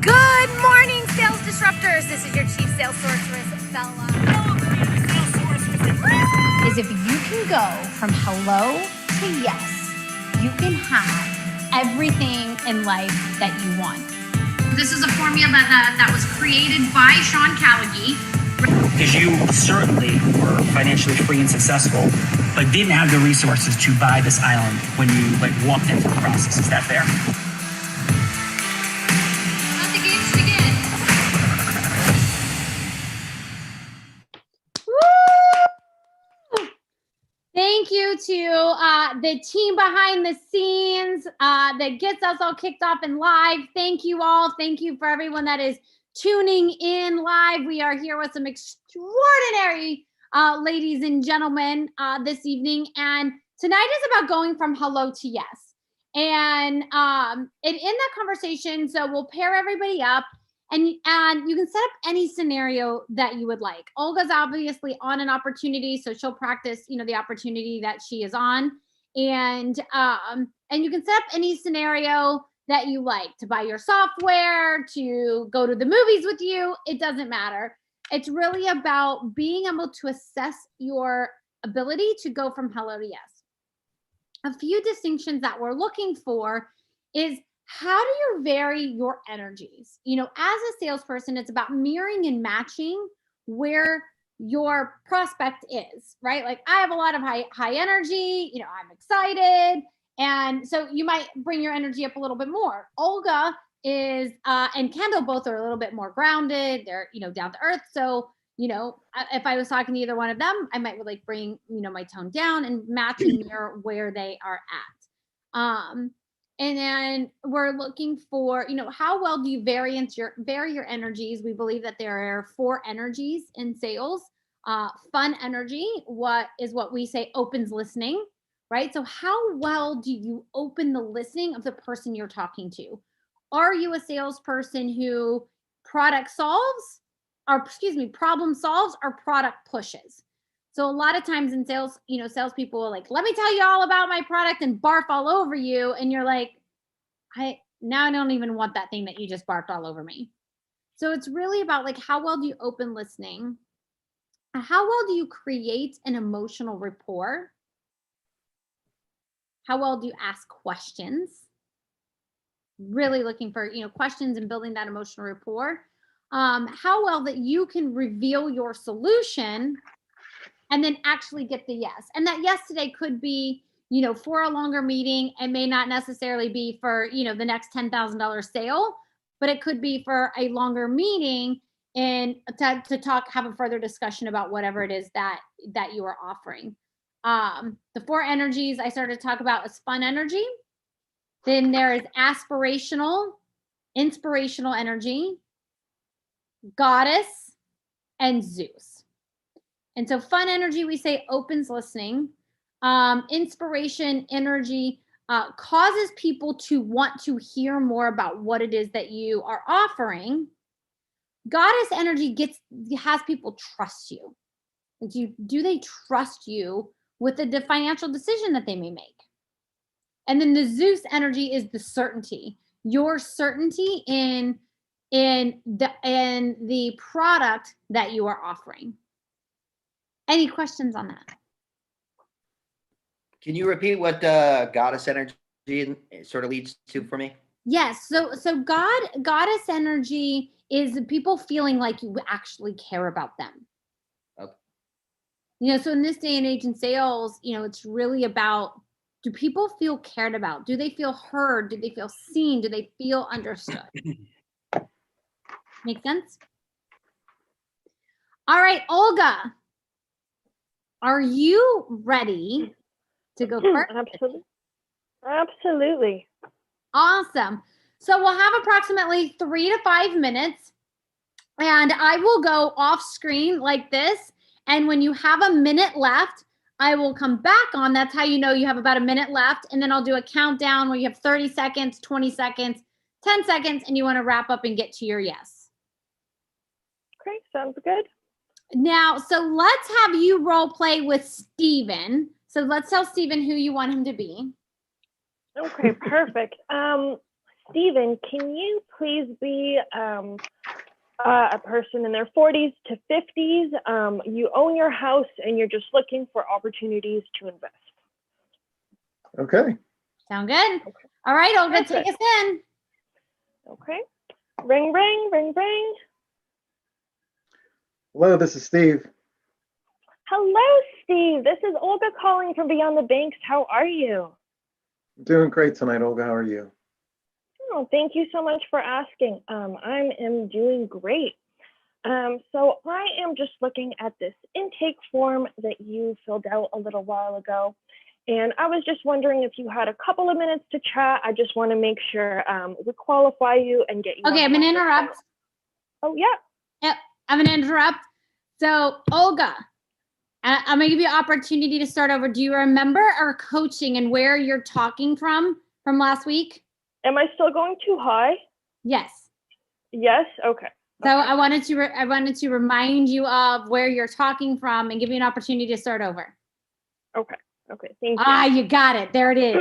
Good morning, sales disruptors. This is your chief sales sorceress, Bella. Is if you can go from hello to yes, you can have everything in life that you want. This is a formula that was created by Sean Callaghy. Because you certainly were financially free and successful, but didn't have the resources to buy this island when you walked into the process. Is that fair? Let the games begin. Woo! Thank you to the team behind the scenes that gets us all kicked off and live. Thank you all. Thank you for everyone that is tuning in live. We are here with some extraordinary ladies and gentlemen this evening. And tonight is about going from hello to yes. And in that conversation, so we'll pair everybody up and you can set up any scenario that you would like. Olga's obviously on an opportunity, so she'll practice, the opportunity that she is on. And you can set up any scenario that you like, to buy your software, to go to the movies with you. It doesn't matter. It's really about being able to assess your ability to go from hello to yes. A few distinctions that we're looking for is, how do you vary your energies? As a salesperson, it's about mirroring and matching where your prospect is, right? Like, I have a lot of high energy, I'm excited. And so you might bring your energy up a little bit more. Olga is, and Kendall both are a little bit more grounded. They're, down to earth. So, if I was talking to either one of them, I might really bring, my tone down and match and mirror where they are at. And then we're looking for, how well do you vary your energies? We believe that there are 4 energies in sales. Fun energy, what we say opens listening. Right? So how well do you open the listening of the person you're talking to? Are you a salesperson who problem solves or product pushes? So a lot of times in sales, salespeople are like, let me tell you all about my product and barf all over you. And you're like, I don't even want that thing that you just barfed all over me. So it's really about how well do you open listening? How well do you create an emotional rapport? How well do you ask questions? Really looking for, questions and building that emotional rapport. How well that you can reveal your solution and then actually get the yes. And that yes today could be, for a longer meeting. It may not necessarily be for, the next $10,000 sale, but it could be for a longer meeting and to talk, have a further discussion about whatever it is that you are offering. The 4 energies I started to talk about is fun energy. Then there is aspirational, inspirational energy, goddess, and Zeus. And so fun energy, we say opens listening. Inspiration energy causes people to want to hear more about what it is that you are offering. Goddess energy has people trust you. Do they trust you with the financial decision that they may make? And then the Zeus energy is the certainty, your certainty in the product that you are offering. Any questions on that? Can you repeat what goddess energy sort of leads to for me? Yes. So goddess energy is people feeling like you actually care about them. Okay. So in this day and age in sales, it's really about, do people feel cared about? Do they feel heard? Do they feel seen? Do they feel understood? Make sense? All right, Olga, are you ready to go first? Absolutely. Awesome. So we'll have approximately 3 to 5 minutes, and I will go off screen like this. And when you have a minute left, I will come back on. That's how you know you have about a minute left. And then I'll do a countdown where you have 30 seconds, 20 seconds, 10 seconds, and you want to wrap up and get to your yes. Great. Sounds good. Now, so let's have you role play with Steven. So let's tell Steven who you want him to be. Okay, perfect. Stephen, can you please be a person in their 40s to 50s? You own your house and you're just looking for opportunities to invest. Okay. Sound good? Okay. All right, Olga, Perfect. take us in. Okay. Ring, ring, ring, ring. Hello, this is Steve. Hello, Steve. This is Olga calling from Beyond the Banks. How are you? Doing great tonight, Olga. How are you? Oh, thank you so much for asking. I am doing great. So I am just looking at this intake form that you filled out a little while ago. And I was just wondering if you had a couple of minutes to chat. I just want to make sure we qualify you and get you. Okay, on I'm the gonna microphone. interrupt. Oh, yeah. Yep, I'm gonna interrupt. So, Olga, I'm gonna give you an opportunity to start over. Do you remember our coaching and where you're talking from last week? Am I still going too high? Yes. Yes. Okay. So I wanted to remind you of where you're talking from and give you an opportunity to start over. Okay. Okay. Thank you. Ah, you got it. There it is.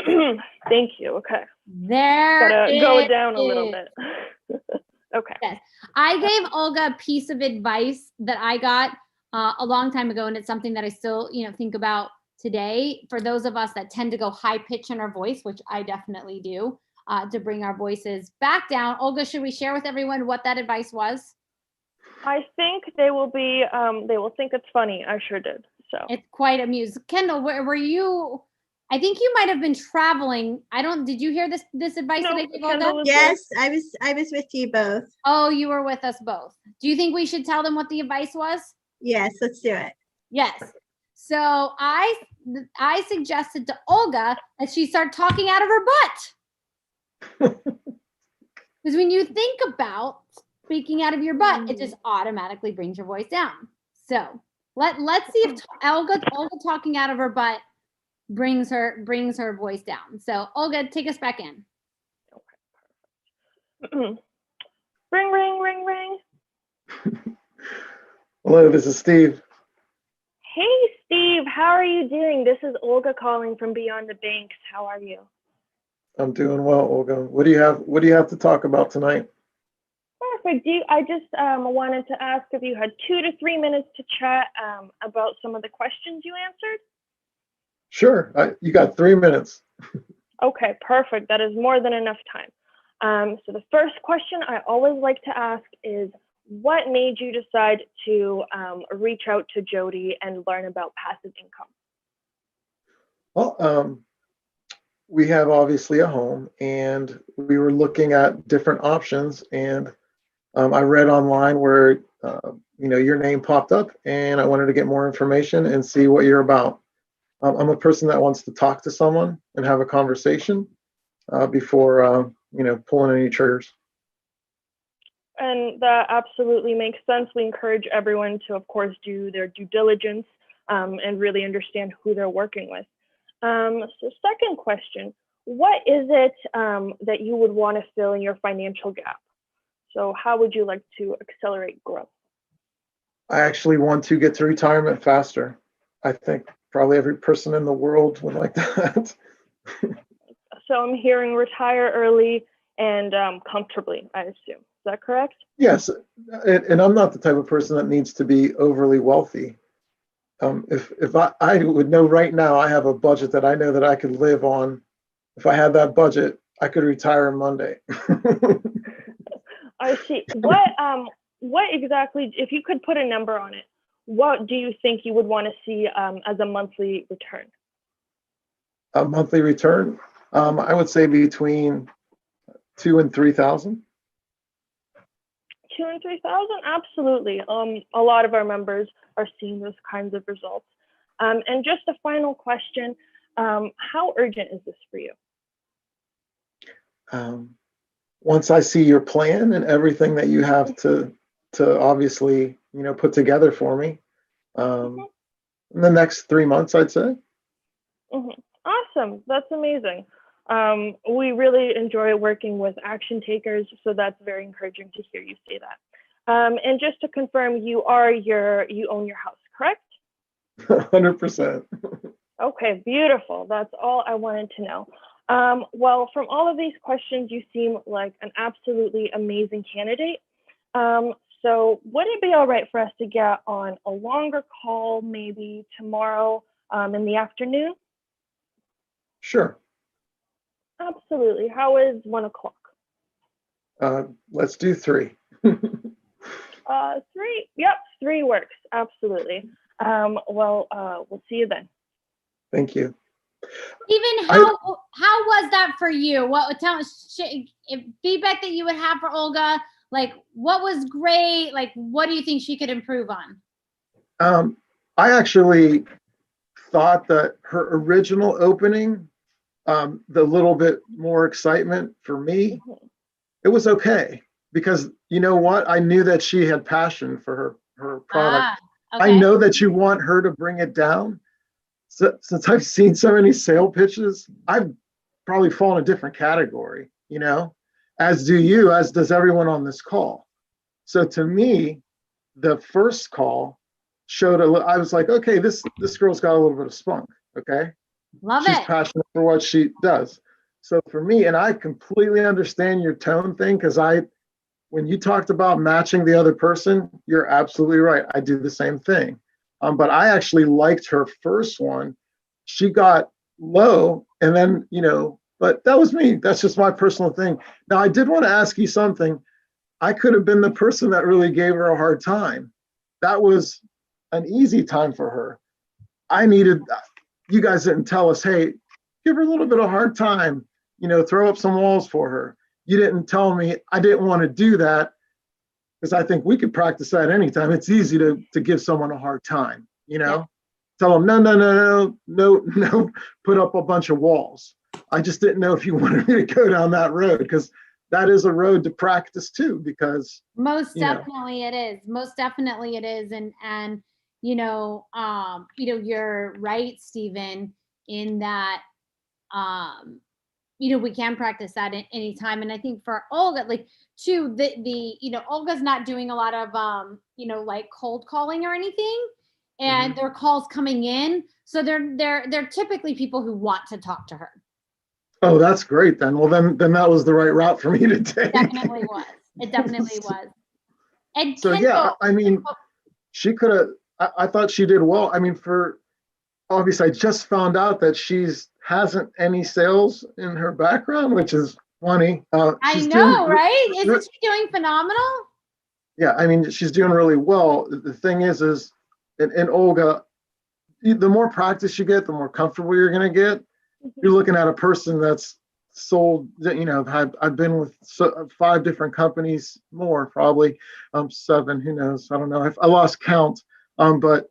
Thank you. Okay. There Gotta go it down a little is. bit. Okay. Yes. I gave Olga a piece of advice that I got a long time ago, and it's something that I still, think about today. For those of us that tend to go high pitch in our voice, which I definitely do, to bring our voices back down. Olga, should we share with everyone what that advice was? I think they will think it's funny. I sure did. So It's quite amusing. Kendall, were you? I think you might have been traveling. Did you hear this advice No, that I gave Kendall Olga? was Yes, I was with you both. Oh, you were with us both. Do you think we should tell them what the advice was? Yes, let's do it. Yes. So I suggested to Olga that she start talking out of her butt. Because when you think about speaking out of your butt, it just automatically brings your voice down. So let's see if Olga talking out of her butt brings her voice down. So Olga, take us back in. ring, ring, ring, ring. Hello, this is Steve. Hey, Steve. How are you doing? This is Olga calling from Beyond the Banks. How are you? I'm doing well, Olga. What do you have to talk about tonight? Perfect. I just wanted to ask if you had 2 to 3 minutes to chat about some of the questions you answered. Sure. You got 3 minutes. Okay, perfect. That is more than enough time. So the first question I always like to ask is, what made you decide to reach out to Jody and learn about passive income? Well, we have obviously a home, and we were looking at different options, and I read online where your name popped up, and I wanted to get more information and see what you're about. I'm a person that wants to talk to someone and have a conversation before pulling any triggers. And that absolutely makes sense. We encourage everyone to, of course, do their due diligence and really understand who they're working with. So second question, what is it that you would want to fill in your financial gap? So how would you like to accelerate growth? I actually want to get to retirement faster. I think probably every person in the world would like that. So I'm hearing retire early and comfortably, I assume. Is that correct? Yes, and I'm not the type of person that needs to be overly wealthy. If I would know right now, I have a budget that I know that I could live on. If I had that budget, I could retire Monday. I see. What exactly, if you could put a number on it, what do you think you would want to see as a monthly return? A monthly return, I would say between 2,000 and 3,000. 2,000 and 3,000? Absolutely. A lot of our members are seeing those kinds of results. And just a final question, how urgent is this for you? Once I see your plan and everything that you have to obviously put together for me, in the next 3 months, I'd say. Awesome. That's amazing. We really enjoy working with action takers, so that's very encouraging to hear you say that. And just to confirm, you own your house, correct? 100%. Okay, beautiful. That's all I wanted to know. Well, from all of these questions, you seem like an absolutely amazing candidate. So would it be all right for us to get on a longer call, maybe tomorrow in the afternoon? Sure. Absolutely. How is 1 o'clock? Let's do 3. 3. Yep, 3 works. Absolutely. Well, we'll see you then. Thank you. Even how was that for you? What tell if feedback that you would have for Olga? Like, what was great? Like, what do you think she could improve on? I actually thought that her original opening, the little bit more excitement for me, it was okay, because you know what? I knew that she had passion for her product. Okay. I know that you want her to bring it down. So, since I've seen so many sale pitches, I've probably fall in a different category, as do you, as does everyone on this call. So to me, the first call showed I was like, okay, this girl's got a little bit of spunk. Okay. Love She's it. passionate for what she does. So for me, and I completely understand your tone thing, because when you talked about matching the other person, you're absolutely right. I do the same thing. But I actually liked her first one. She got low, and then, but that was me. That's just my personal thing. Now, I did want to ask you something. I could have been the person that really gave her a hard time. That was an easy time for her. You guys didn't tell us, hey, give her a little bit of hard time, throw up some walls for her. You didn't tell me. I didn't want to do that, because I think we could practice that anytime. It's easy to give someone a hard time, Yeah. Tell them, no, put up a bunch of walls. I just didn't know if you wanted me to go down that road, because that is a road to practice too, because Most definitely it is. Most definitely it is. And you're right, Stephen, in that we can practice that at any time. And I think for Olga, like too, Olga's not doing a lot of like cold calling or anything. And their calls coming in. So they're typically people who want to talk to her. Oh, that's great then. Well, then that was the right route for me to take. Definitely was. It definitely was. And so Kendall, I mean, she could have. I thought she did well. I mean, obviously, I just found out that hasn't any sales in her background, which is funny. I know, right? Isn't she doing phenomenal? Yeah, I mean, she's doing really well. The thing is in Olga, the more practice you get, the more comfortable you're going to get. You're looking at a person that's sold, I've been with 5 different companies, more probably, 7, who knows? I don't know. I lost count. But,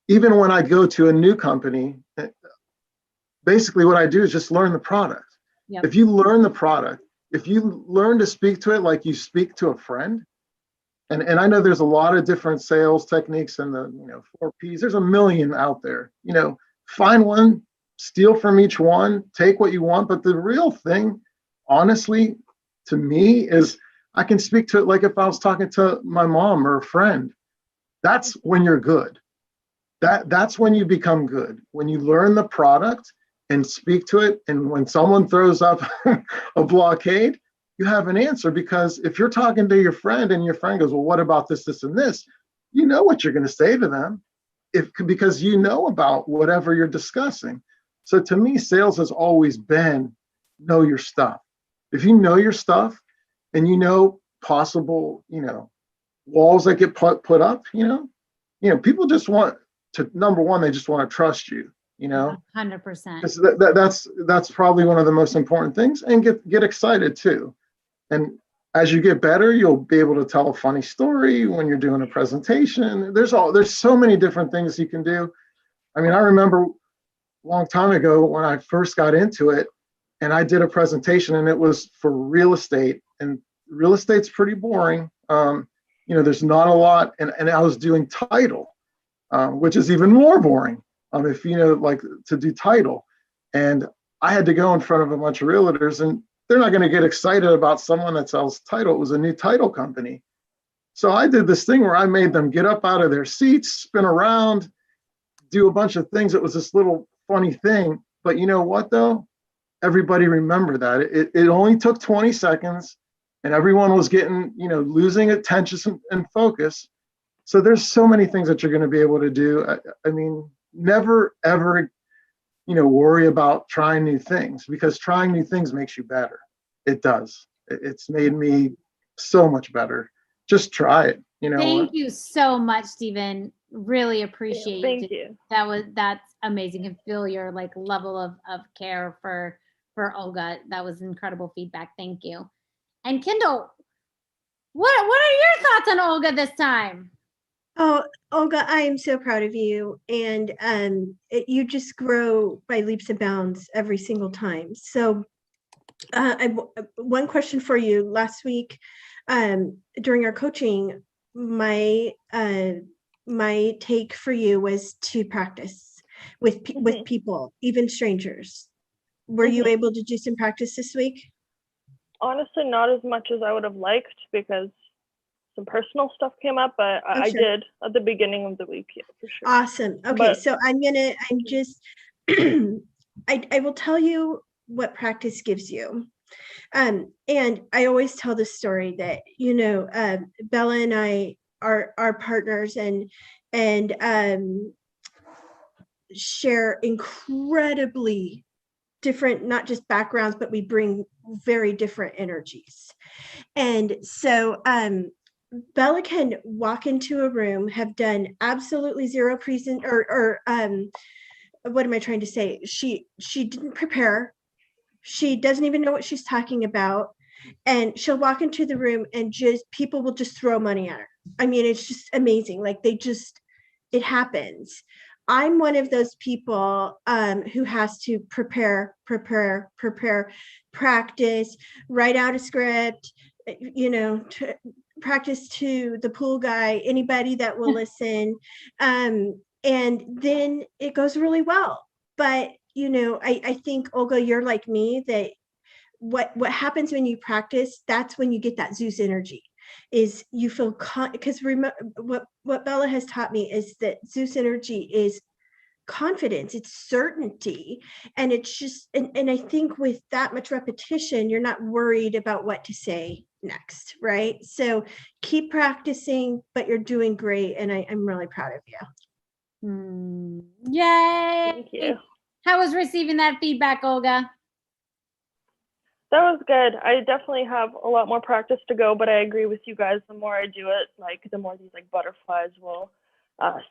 even when I go to a new company, basically what I do is just learn the product. Yep. If you learn the product, if you learn to speak to it like you speak to a friend, and I know there's a lot of different sales techniques and the 4 Ps. There's a million out there. Find one, steal from each one, take what you want. But the real thing, honestly, to me, is I can speak to it like if I was talking to my mom or a friend. That's when you're good. That's when you become good. When you learn the product and speak to it, and when someone throws up a blockade, you have an answer. Because if you're talking to your friend and your friend goes, well, what about this, this, and this? You know what you're going to say to them, because you know about whatever you're discussing. So to me, sales has always been know your stuff. If you know your stuff and possible, walls that get put up, people just want to, number one, they just want to trust you, 100%. That's probably one of the most important things, and get excited too. And as you get better, you'll be able to tell a funny story when you're doing a presentation. There's so many different things you can do. I mean, I remember a long time ago when I first got into it, and I did a presentation, and it was for real estate, and real estate's pretty boring. There's not a lot, and I was doing title, which is even more boring. If like to do title, and I had to go in front of a bunch of realtors, and they're not going to get excited about someone that sells title. It was a new title company. So I did this thing where I made them get up out of their seats, spin around, do a bunch of things. It was this little funny thing. But you know what, though? everybody remember that. It only took 20 seconds and everyone was getting, losing attention and focus. So there's so many things that you're going to be able to do. I mean, never, ever, worry about trying new things, because trying new things makes you better. It does. It's made me so much better. Just try it. Thank you so much, Stephen. Really appreciate Thank it. you. That's amazing. And feel your level of care for Olga. That was incredible feedback. Thank you. And Kendall, what are your thoughts on Olga this time? Oh, Olga, I am so proud of you. And you just grow by leaps and bounds every single time. So one question for you. Last week, during our coaching, my take for you was to practice with people, even strangers. Were you able to do some practice this week? Honestly, not as much as I would have liked, because some personal stuff came up, but I sure. did at the beginning of the week, yeah, for sure. Awesome. Okay, so I'm just, I will tell you what practice gives you. And I always tell this story that, Bella and I are partners and share incredibly different, not just backgrounds, but we bring very different energies. And so Bella can walk into a room, have done absolutely zero what am I trying to say? She didn't prepare. She doesn't even know what she's talking about. And she'll walk into the room and people will just throw money at her. I mean, it's just amazing. It happens. I'm one of those people who has to prepare, practice, write out a script, practice to the pool guy, anybody that will listen. And then it goes really well. But, I think, Olga, you're like me, that what happens when you practice, that's when you get that Zeus energy. Is you feel because remember what Bella has taught me is that Zeus energy is confidence, it's certainty, and it's just and I think with that much repetition, you're not worried about what to say next, right? So keep practicing, but you're doing great, and I'm really proud of you. Yay! Thank you. How was receiving that feedback, Olga? That was good. I definitely have a lot more practice to go, but I agree with you guys. The more I do it, the more these butterflies will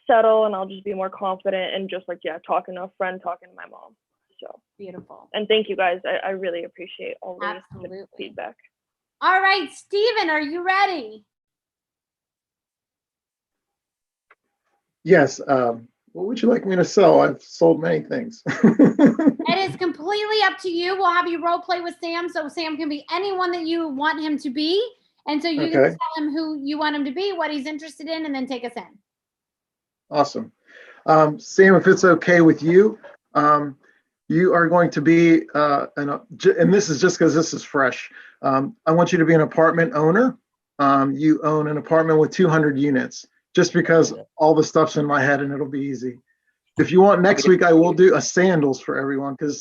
settle, and I'll just be more confident and just talking to a friend, talking to my mom. So beautiful. And thank you guys. I really appreciate all the feedback. All right, Stephen, are you ready? Yes. What would you like me to sell? I've sold many things. It is completely up to you. We'll have you role play with Sam, so Sam can be anyone that you want him to be. And so you can tell him who you want him to be, what he's interested in, and then take us in. Awesome. Sam, if it's okay with you, you are going to be, and this is just because this is fresh. I want you to be an apartment owner. You own an apartment with 200 units, just because all the stuff's in my head and it'll be easy. If you want, next week I will do a sandals for everyone, because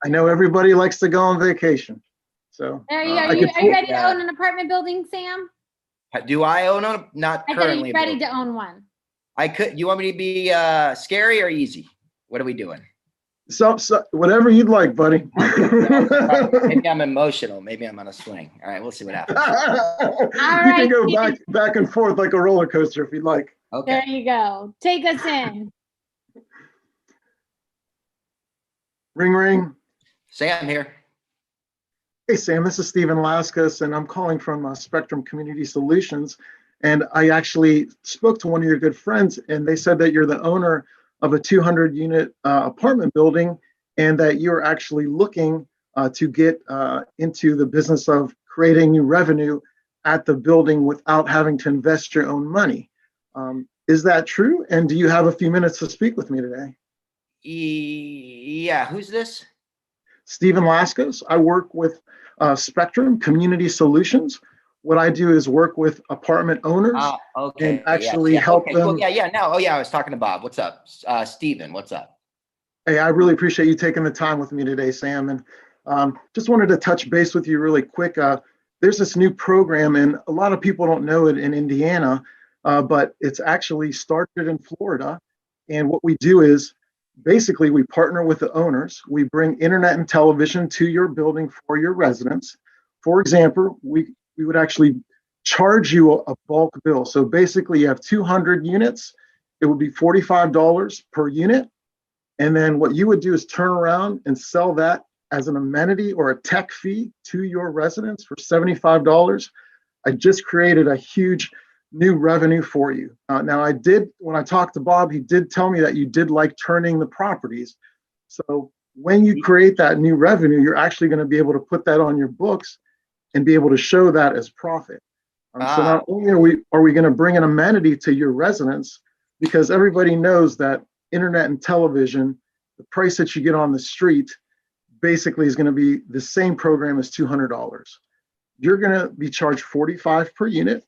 I know everybody likes to go on vacation. So are you ready to own an apartment building, Sam? Do I own them? Not currently. Are you ready to own one? I could. You want me to be scary or easy? What are we doing? So whatever you'd like, buddy. Maybe I'm emotional. Maybe I'm on a swing. All right, we'll see what happens. You can go back and forth like a roller coaster if you'd like. Okay. There you go. Take us in. Ring, ring. Sam here. Hey, Sam, this is Stephen Laskus, and I'm calling from Spectrum Community Solutions. And I actually spoke to one of your good friends, and they said that you're the owner of a 200-unit apartment building, and that you're actually looking to get into the business of creating new revenue at the building without having to invest your own money. Is that true? And do you have a few minutes to speak with me today? Yeah, who's this? Stephen Laskus. I work with Spectrum Community Solutions. What I do is work with apartment owners and actually help them. Cool. I was talking to Bob. What's up? Stephen, what's up? Hey, I really appreciate you taking the time with me today, Sam. And Just wanted to touch base with you really quick. There's this new program, and a lot of people don't know it in Indiana, but it's actually started in Florida. And what we do is basically we partner with the owners. We bring internet and television to your building for your residents. For example, we would actually charge you a bulk bill. So basically, you have 200 units. It would be $45 per unit. And then what you would do is turn around and sell that as an amenity or a tech fee to your residents for $75. I just created a huge new revenue for you. Now when I talked to Bob, he did tell me that you did like turning the properties. So when you create that new revenue, you're actually going to be able to put that on your books and be able to show that as profit. So not only are we going to bring an amenity to your residents, because everybody knows that internet and television, the price that you get on the street basically is going to be the same program as $200. You're going to be charged $45 per unit.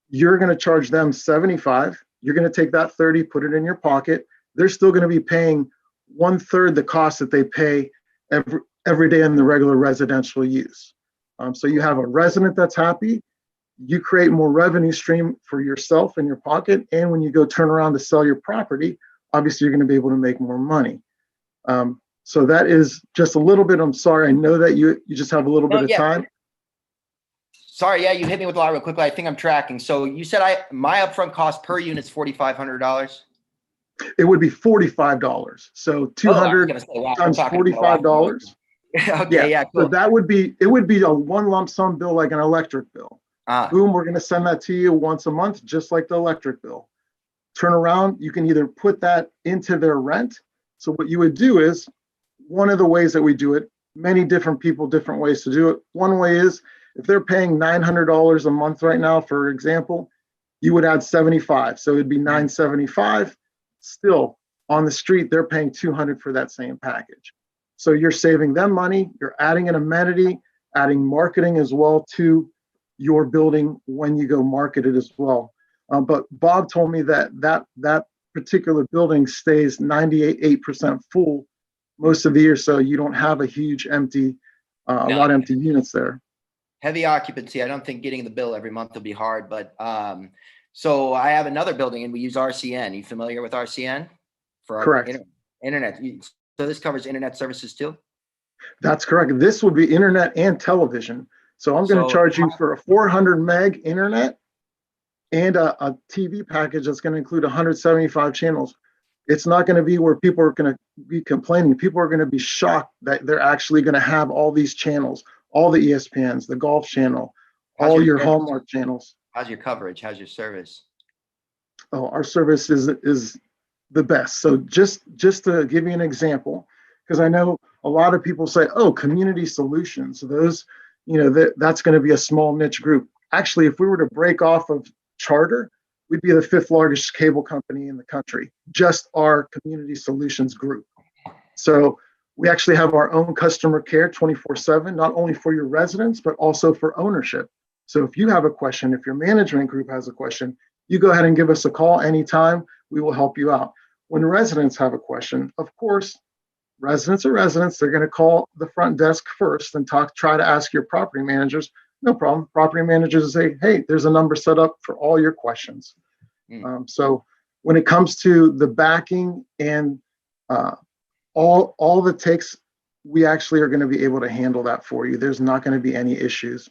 You're going to charge them $75. You're going to take that 30, put it in your pocket. They're still going to be paying 1/3 the cost that they pay every day in the regular residential use. So you have a resident that's happy. You create more revenue stream for yourself in your pocket. And when you go turn around to sell your property, obviously you're going to be able to make more money. So that is just a little bit. I'm sorry. I know that you just have a little bit of time. Sorry, yeah, you hit me with a lot real quickly. I think I'm tracking. So you said my upfront cost per unit is $4,500. It would be $45. So 200 times $45. Okay, yeah, cool. So that would be a one lump sum bill like an electric bill. Boom, we're going to send that to you once a month, just like the electric bill. Turn around, you can either put that into their rent. So what you would do is, one of the ways that we do it, many different people, different ways to do it. One way is if they're paying $900 a month right now, for example, you would add 75. So it'd be $975. Still on the street, they're paying $200 for that same package. So you're saving them money. You're adding an amenity, adding marketing as well to your building when you go market it as well. But Bob told me that particular building stays 98% full most of the year, so you don't have a huge empty, a lot of empty units there. Heavy occupancy. I don't think getting the bill every month will be hard, but so I have another building and we use RCN. You familiar with RCN? For Correct. Internet. So this covers internet services too? That's correct. This would be internet and television. So I'm going to charge you for a 400 meg internet and a TV package that's going to include 175 channels. It's not going to be where people are going to be complaining. People are going to be shocked that they're actually going to have all these channels, all the ESPNs, the Golf Channel, all your Hallmark channels. How's your coverage? How's your service? Oh, our service is the best. So just to give you an example, because I know a lot of people say, oh, community solutions, those, that's going to be a small niche group. Actually, if we were to break off of Charter, we'd be the 5th largest cable company in the country, just our community solutions group. So we actually have our own customer care 24/7, not only for your residents, but also for ownership. So if you have a question, if your management group has a question, you go ahead and give us a call anytime. We will help you out. When residents have a question, of course, residents are residents. They're going to call the front desk first and try to ask your property managers. No problem. Property managers say, hey, there's a number set up for all your questions. So when it comes to the backing and all the takes, we actually are going to be able to handle that for you. There's not going to be any issues.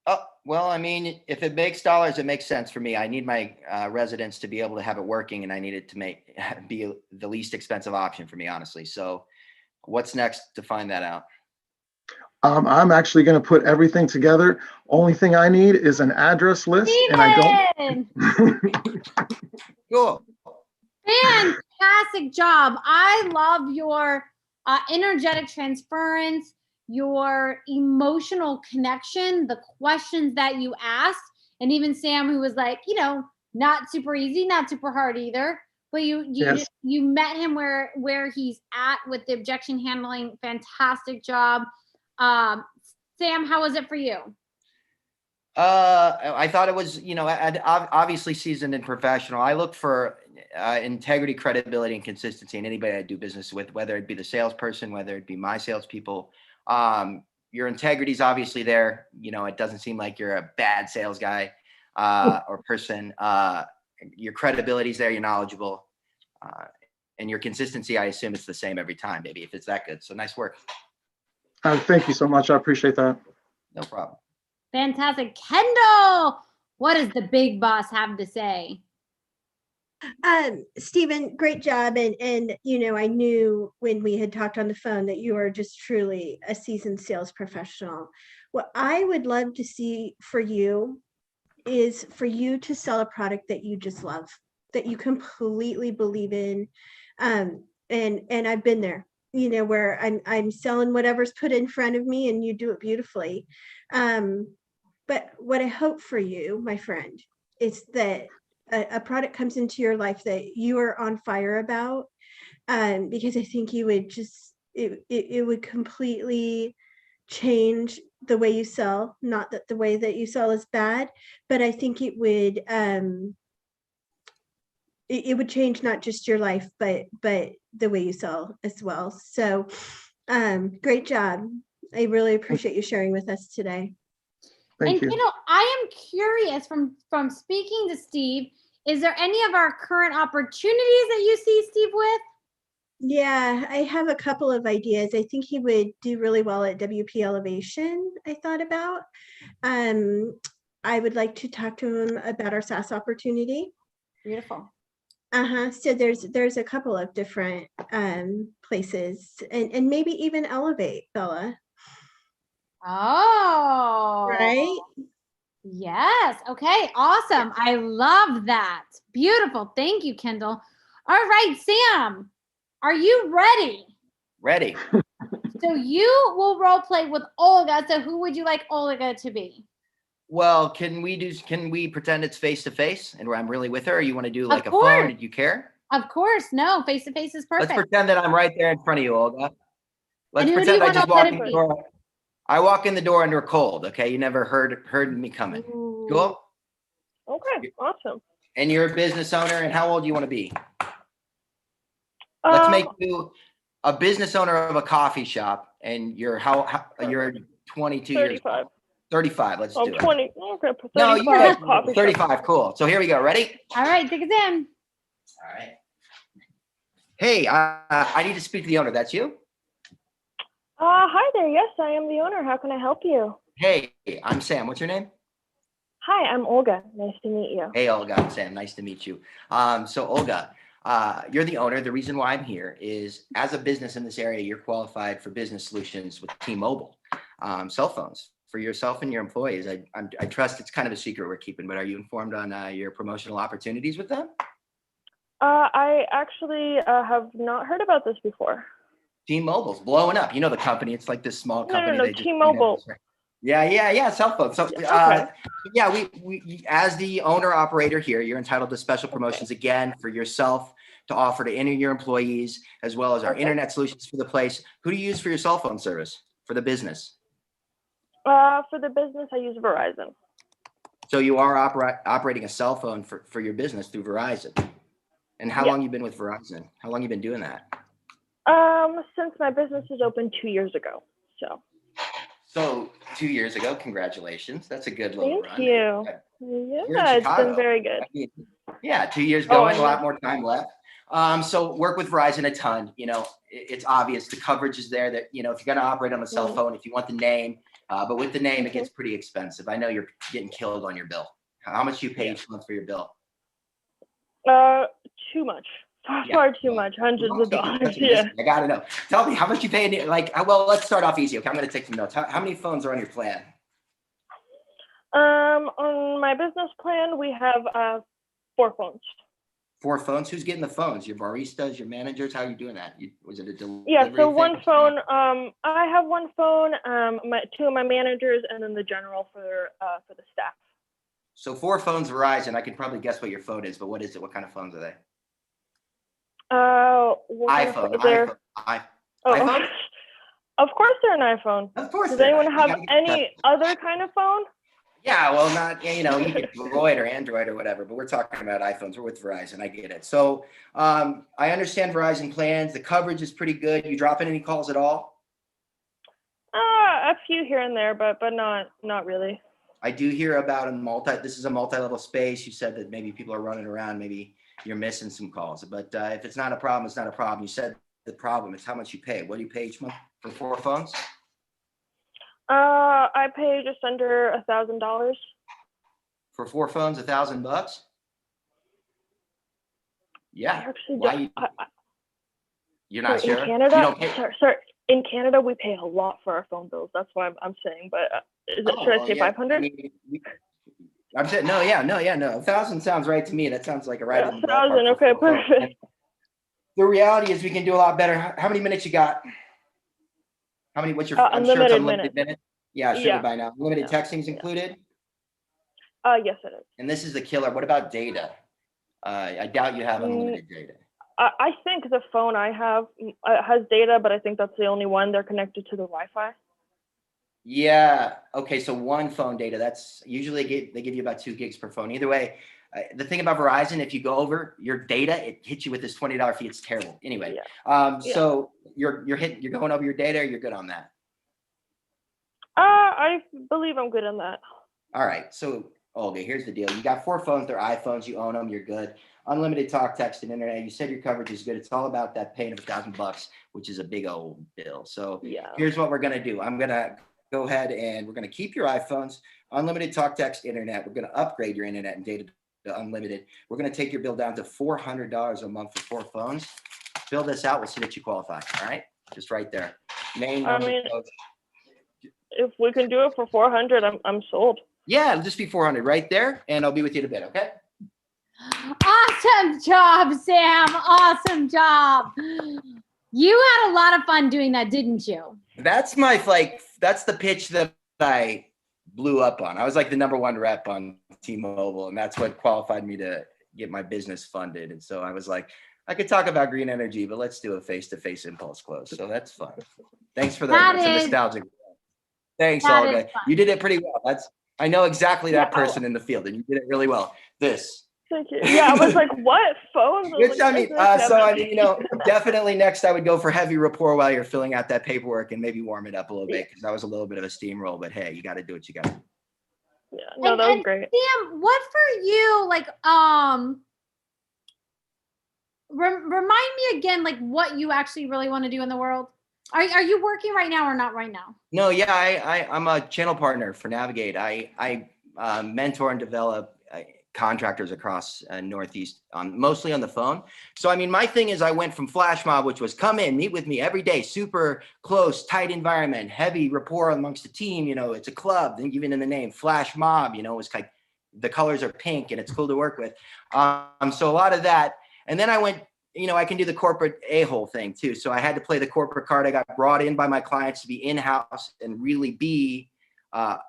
Oh, well, I mean, if it makes dollars, it makes sense for me. I need my residents to be able to have it working, and I need it to be the least expensive option for me, honestly. So what's next to find that out? I'm actually going to put everything together. Only thing I need is an address list, and I don't. Cool. Fantastic job. I love your energetic transference, your emotional connection, the questions that you asked, and even Sam, who was like, not super easy, not super hard either. But you met him where he's at with the objection handling. Fantastic job. Sam, how was it for you? I thought it was, obviously seasoned and professional. I look for integrity, credibility, and consistency in anybody I do business with, whether it be the salesperson, whether it be my salespeople, Your integrity is obviously there. You know, it doesn't seem like you're a bad sales guy or person. Your credibility is there. You're knowledgeable. And your consistency, I assume it's the same every time, maybe, if it's that good. So nice work. Thank you so much. I appreciate that. No problem. Fantastic. Kendall, what does the big boss have to say? Stephen, great job. And, you know, I knew when we had talked on the phone that you are just truly a seasoned sales professional. What I would love to see for you is for you to sell a product that you just love, that you completely believe in. And I've been there, you know, where I'm selling whatever's put in front of me and you do it beautifully. But what I hope for you, my friend, is that a product comes into your life that you are on fire about, because I think you would just, it would completely change the way you sell. Not that the way that you sell is bad, but I think it would change not just your life, but the way you sell as well. So great job. I really appreciate you sharing with us today. Thank you. You know, I am curious from speaking to Steve, is there any of our current opportunities that you see Steve with? Yeah, I have a couple of ideas. I think he would do really well at WP Elevation, I thought about. I would like to talk to him about our SaaS opportunity. Beautiful. So there's a couple of different places, and maybe even Elevate, Bella. Oh, Right? yes. Okay, awesome. I love that. Beautiful. Thank you, Kendall. All right, Sam, are you ready? Ready. So you will role play with Olga. So who would you like Olga to be? Well, can we pretend it's face to face and where I'm really with her? Or you want to do like a course. phone? Do you care? Of course. No, face to face is perfect. Let's pretend that I'm right there in front of you, Olga. Let's And who do pretend you I want just Olga walk to in the be? door. I walk in the door and you're cold. Okay, you never heard me coming. Ooh. Cool. Okay, awesome. And you're a business owner. And how old do you want to be? Let's make you a business owner of a coffee shop, and you're you're 22 years 35. old. 35. Let's do it. 20. Okay, 35 No, you got coffee shop. 35. Cool. So here we go. Ready? All right, take us in. All right. Hey, I need to speak to the owner. That's you? Hi there. Yes, I am the owner. How can I help you? Hey, I'm Sam. What's your name? Hi, I'm Olga. Nice to meet you. Hey, Olga. I'm Sam. Nice to meet you. So Olga, you're the owner. The reason why I'm here is, as a business in this area, you're qualified for business solutions with T-Mobile cell phones for yourself and your employees. I trust it's kind of a secret we're keeping, but are you informed on your promotional opportunities with them? I actually have not heard about this before. T-Mobile's blowing up. You know the company. It's like this small company. No, They just, T-Mobile. Yeah, cell phone. So, Okay. yeah, we as the owner operator here, you're entitled to special promotions again for yourself to offer to any of your employees, as well as our Okay. internet solutions for the place. Who do you use for your cell phone service for the business? For the business, I use Verizon. So you are operating a cell phone for your business through Verizon. And how Yeah. long you been with Verizon? How long you been doing that? Since my business was open 2 years ago. So 2 years ago, congratulations. That's a good little Thank run. you. You're in Yeah, it's Chicago. been very good. I mean, yeah, 2 years Oh, going, I a lot know. more time left. So work with Verizon a ton. You know, it's obvious the coverage is there. That, you know, if you're going to operate on a cell phone, if you want the name, but with the name, it gets pretty expensive. I know you're getting killed on your bill. How much do you pay each month for your bill? Too much. Yeah. Far too much. Hundreds of dollars. Yeah. I gotta know. Tell me, how much you pay? Like, well, let's start off easy. Okay, I'm gonna take some notes. How many phones are on your plan? On my business plan, we have 4 phones. 4 phones. Who's getting the phones? Your baristas, your managers? How are you doing that? Was it a delivery? Yeah, so thing? one phone. I have one phone. 2 of my managers, and then the general for the staff. So 4 phones, Verizon. I can probably guess what your phone is, but what is it? What kind of phones are they? iPhone. Oh, iPhone? of course they're an iPhone. Of course. Does anyone have any other kind of phone? Yeah, well, not, you know, you get Droid or Android or whatever, but we're talking about iPhones. We're with Verizon. I get it. So I understand Verizon plans. The coverage is pretty good. You dropping any calls at all? A few here and there, but not really. I do hear about this is a multi-level space. You said that maybe people are running around, maybe you're missing some calls, but if it's not a problem, it's not a problem. You said the problem is how much you pay. What do you pay each month for 4 phones? I pay just under $1,000. For 4 phones, $1,000? Yeah. Actually, Why? You're not sure? In Canada, You don't pay- sir, in Canada, we pay a lot for our phone bills. That's why I'm saying. But should I say 500? I mean, I'm saying no. 1,000 sounds right to me. That sounds like a right in the 1,000. ballpark for Okay, 4 phones. perfect. The reality is we can do a lot better. How many minutes you got? How many? What's your? I'm sure it's unlimited minutes. Yeah, sure. Yeah. By now, unlimited Yeah. texting's included. Yes, it is. And this is the killer. What about data? I doubt you have unlimited data. I think the phone I have has data, but I think that's the only one. They're connected to the Wi-Fi. Yeah. Okay. So one phone data. That's usually they give you about 2 gigs per phone. Either way, the thing about Verizon, if you go over your data, it hits you with this $20 fee. It's terrible. Anyway, so you're going over your data. Or you're good on that. I believe I'm good on that. All right. So Olga, here's the deal. You got 4 phones. They're iPhones. You own them. You're good. Unlimited talk, text, and internet. You said your coverage is good. It's all about that paying of $1,000, which is a big old bill. So here's what we're gonna do. I'm gonna go ahead and we're gonna keep your iPhones, unlimited talk, text, internet. We're gonna upgrade your internet and data to unlimited. We're gonna take your bill down to $400 a month for 4 phones. Fill this out. We'll see that you qualify. All right, just right there. Name, number, code. If we can do it for 400, I'm sold. Yeah, it'll just be 400 right there, and I'll be with you in a bit. Okay. Awesome job, Sam. Awesome job. You had a lot of fun doing that, didn't you? That's that's the pitch that I blew up on. I was like the #1 rep on T-Mobile, and that's what qualified me to get my business funded. And so I was like, I could talk about green energy, but let's do a face-to-face impulse close. So that's fun. Thanks for that. It's a nostalgic. Thanks, Olga. You did it pretty well. I know exactly that person in the field, and you did it really well. Thank you. Yeah, I was like, what phone? Definitely next I would go for heavy rapport while you're filling out that paperwork and maybe warm it up a little bit because that was a little bit of a steamroll. But hey, you got to do what you got to do. Yeah, no, that was great. Sam, what for you? Like, remind me again, like what you actually really want to do in the world. Are you working right now or not right now? No, yeah, I'm a channel partner for Navigate. I mentor and develop contractors across Northeast, mostly on the phone. So, I mean, my thing is I went from flash mob, which was come in, meet with me every day, super close, tight environment, heavy rapport amongst the team. You know, it's a club, even in the name, flash mob, you know, it's like the colors are pink and it's cool to work with. So a lot of that. And then I went, you know, I can do the corporate a-hole thing too. So I had to play the corporate card. I got brought in by my clients to be in-house and really be a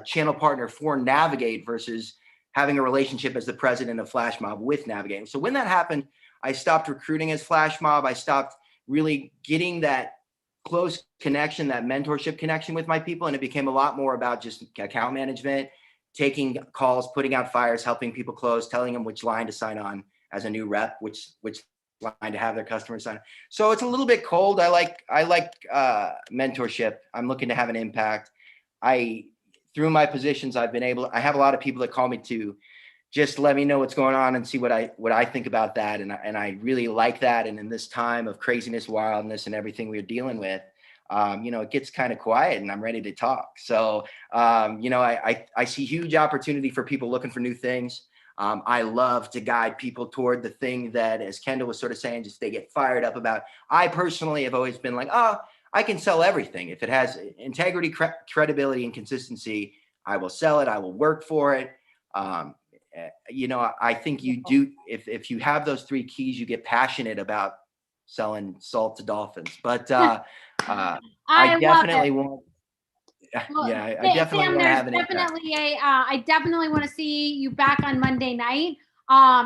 channel partner for Navigate versus having a relationship as the president of Flash Mob with Navigate. So when that happened, I stopped recruiting as Flash Mob. I stopped really getting that close connection, that mentorship connection with my people. And it became a lot more about just account management, taking calls, putting out fires, helping people close, telling them which line to sign on as a new rep, which line to have their customers sign. So it's a little bit cold. I like mentorship. I'm looking to have an impact. Through my positions, I have a lot of people that call me to just let me know what's going on and see what I think about that. And I really like that. And in this time of craziness, wildness, and everything we're dealing with, you know, it gets kind of quiet and I'm ready to talk. So, you know, I see huge opportunity for people looking for new things. I love to guide people toward the thing that, as Kendall was sort of saying, just they get fired up about. I personally have always been like, I can sell everything. If it has integrity, credibility, and consistency, I will sell it. I will work for it. You know, I think you do. If you have those 3 keys, you get passionate about selling salt to dolphins. But I definitely want. Yeah, I definitely want to have an impact. I definitely want to see you back on Monday night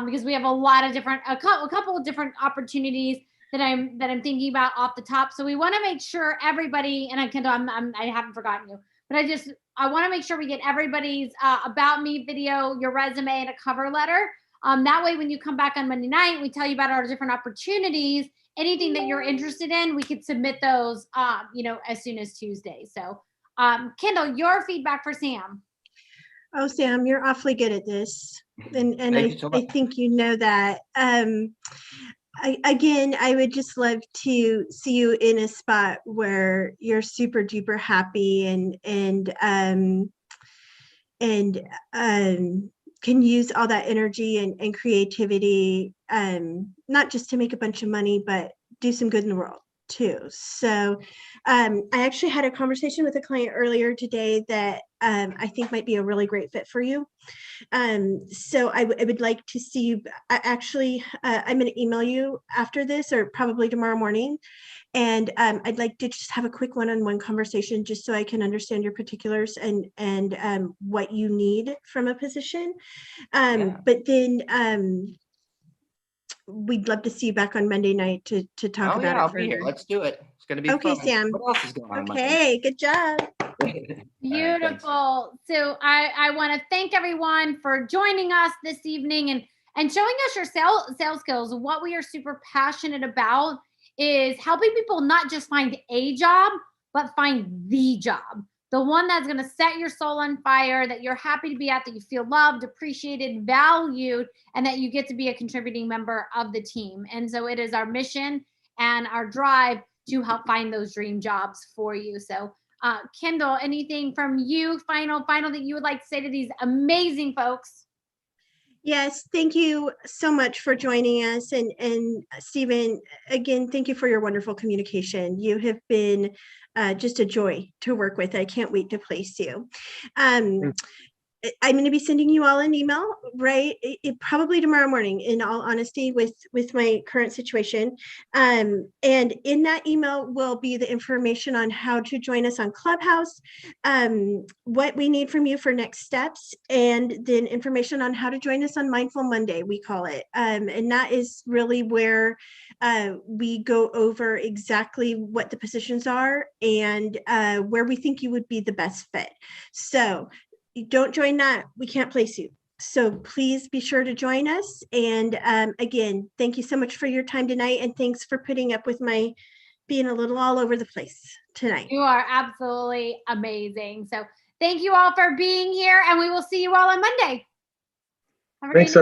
because we have a couple of different opportunities that I'm thinking about off the top. So we want to make sure everybody, and I haven't forgotten you, but I want to make sure we get everybody's about me video, your resume, and a cover letter That way, when you come back on Monday night, we tell you about our different opportunities. Anything that you're interested in, we could submit those, as soon as Tuesday. So, Kendall, your feedback for Sam. Oh, Sam, you're awfully good at this. And Thank you so I much. think you know that. I would just love to see you in a spot where you're super duper happy and can use all that energy and creativity, not just to make a bunch of money, but do some good in the world too. So I actually had a conversation with a client earlier today that I think might be a really great fit for you. So I would like to see you. I'm going to email you after this or probably tomorrow morning. And I'd like to just have a quick one-on-one conversation just so I can understand your particulars and what you need from a position. Yeah. But then we'd love to see you back on Monday night to talk Oh, about yeah, it I'll be here. further. Let's do it. It's going to be Okay, fun. Sam. What else is going on Monday? Okay, good job. All right, thanks. Beautiful. So I want to thank everyone for joining us this evening and showing us your sales skills. What we are super passionate about is helping people not just find a job, but find the job. The one that's going to set your soul on fire, that you're happy to be at, that you feel loved, appreciated, valued, and that you get to be a contributing member of the team. And so it is our mission and our drive to help find those dream jobs for you. So Kendall, anything from you final that you would like to say to these amazing folks? Yes, thank you so much for joining us. And Stephen, again, thank you for your wonderful communication. You have been just a joy to work with. I can't wait to place you. I'm going to be sending you all an email, right? Probably tomorrow morning, in all honesty, with my current situation. And in that email will be the information on how to join us on Clubhouse, what we need from you for next steps, and then information on how to join us on Mindful Monday, we call it. And that is really where we go over exactly what the positions are and where we think you would be the best fit. So you don't join that, we can't place you. So please be sure to join us. And again, thank you so much for your time tonight. And thanks for putting up with my being a little all over the place tonight. You are absolutely amazing. So thank you all for being here, and we will see you all on Monday. Have a great Thanks, night.